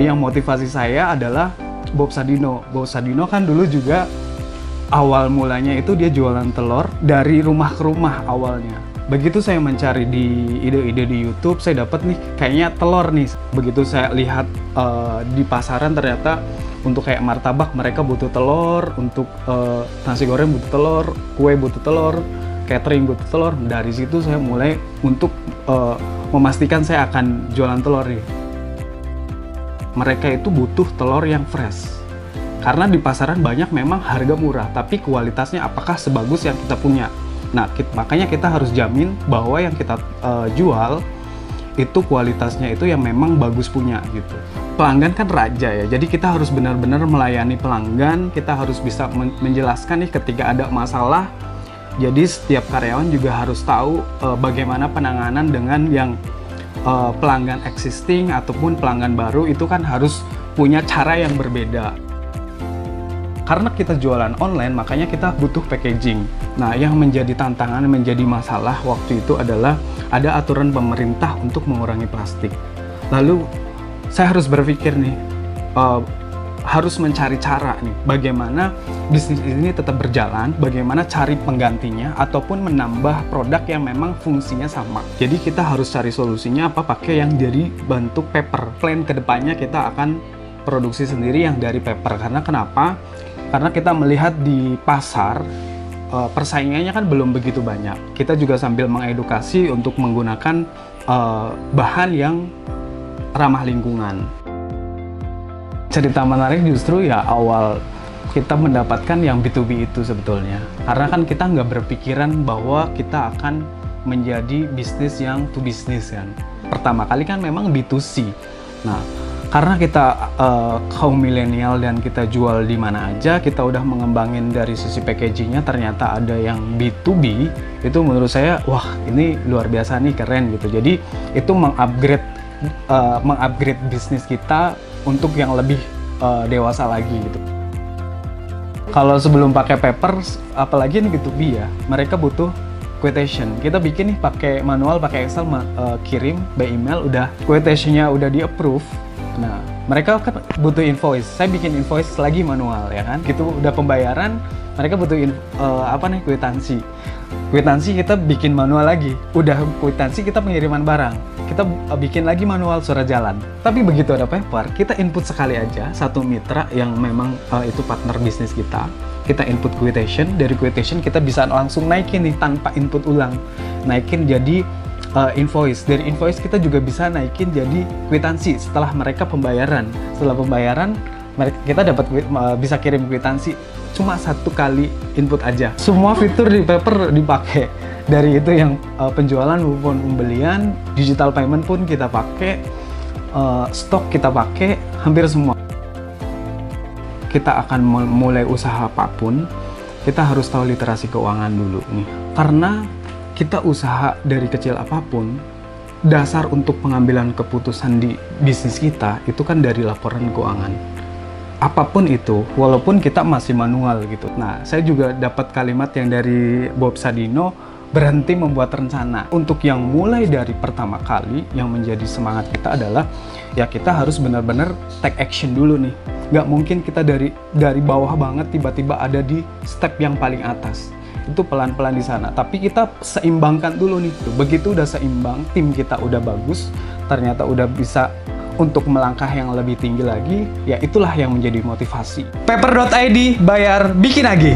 Yang motivasi saya adalah Bob Sadino. Bob Sadino kan dulu juga awal mulanya itu dia jualan telur dari rumah ke rumah awalnya. Begitu saya mencari di ide-ide di YouTube, saya dapat nih kayaknya telur nih. Begitu saya lihat di pasaran ternyata untuk kayak martabak mereka butuh telur, untuk nasi goreng butuh telur, kue butuh telur, catering butuh telur. Dari situ saya mulai untuk memastikan saya akan jualan telur nih. Mereka itu butuh telur yang fresh. Karena di pasaran banyak memang harga murah, tapi kualitasnya apakah sebagus yang kita punya? Nah, makanya kita harus jamin bahwa yang kita jual itu kualitasnya itu yang memang bagus punya gitu. Pelanggan kan raja ya, jadi kita harus benar-benar melayani pelanggan, kita harus bisa menjelaskan nih ketika ada masalah. Jadi setiap karyawan juga harus tahu bagaimana penanganan dengan yang pelanggan existing ataupun pelanggan baru, itu kan harus punya cara yang berbeda. Karena kita jualan online, makanya kita butuh packaging. Nah, yang menjadi tantangan, menjadi masalah waktu itu adalah ada aturan pemerintah untuk mengurangi plastik. Lalu saya harus berpikir nih, harus mencari cara nih, bagaimana bisnis ini tetap berjalan, bagaimana cari penggantinya, ataupun menambah produk yang memang fungsinya sama. Jadi kita harus cari solusinya apa, pakai yang dari bentuk paper. Plan kedepannya kita akan produksi sendiri yang dari paper. Karena kenapa? Karena kita melihat di pasar, persaingannya kan belum begitu banyak. Kita juga sambil mengedukasi untuk menggunakan bahan yang ramah lingkungan. Cerita menarik justru ya awal kita mendapatkan yang B2B itu sebetulnya. Karena kan kita nggak berpikiran bahwa kita akan menjadi bisnis yang to business kan. Pertama kali kan memang B2C. Nah, karena kita kaum milenial dan kita jual di mana aja, kita udah mengembangin dari sisi packagingnya, ternyata ada yang B2B, itu menurut saya, wah ini luar biasa nih, keren gitu. Jadi itu mengupgrade bisnis kita untuk yang lebih dewasa lagi gitu. Kalau sebelum pakai paper, apalagi ini B2B ya, mereka butuh quotation. Kita bikin nih pakai manual, pakai Excel, kirim by email, udah quotationnya udah di approve. Nah, mereka kan butuh invoice. Saya bikin invoice lagi manual ya kan. Gitu udah pembayaran, mereka butuh kwitansi. Kwitansi kita bikin manual lagi. Udah kwitansi kita pengiriman barang. Kita bikin lagi manual surat jalan. Tapi begitu ada paper, kita input sekali aja satu mitra yang memang itu partner bisnis kita. Kita input quotation, dari quotation kita bisa langsung naikin nih tanpa input ulang. Naikin jadi invoice. Dari invoice kita juga bisa naikin jadi kwitansi setelah mereka pembayaran. Setelah pembayaran, kita dapat bisa kirim kwitansi cuma satu kali input aja. Semua fitur di paper dipakai. Dari itu yang penjualan maupun pembelian, digital payment pun kita pakai, stok kita pakai, hampir semua. Kita akan mulai usaha apapun, kita harus tahu literasi keuangan dulu nih. Karena kita usaha dari kecil apapun, dasar untuk pengambilan keputusan di bisnis kita itu kan dari laporan keuangan. Apapun itu, walaupun kita masih manual gitu. Nah, saya juga dapat kalimat yang dari Bob Sadino, berhenti membuat rencana. Untuk yang mulai dari pertama kali, yang menjadi semangat kita adalah ya kita harus benar-benar take action dulu nih. Nggak mungkin kita dari bawah banget tiba-tiba ada di step yang paling atas. Itu pelan-pelan di sana. Tapi kita seimbangkan dulu nih. Begitu udah seimbang, tim kita udah bagus, ternyata udah bisa untuk melangkah yang lebih tinggi lagi, ya itulah yang menjadi motivasi. Paper.id, bayar, bikin lagi.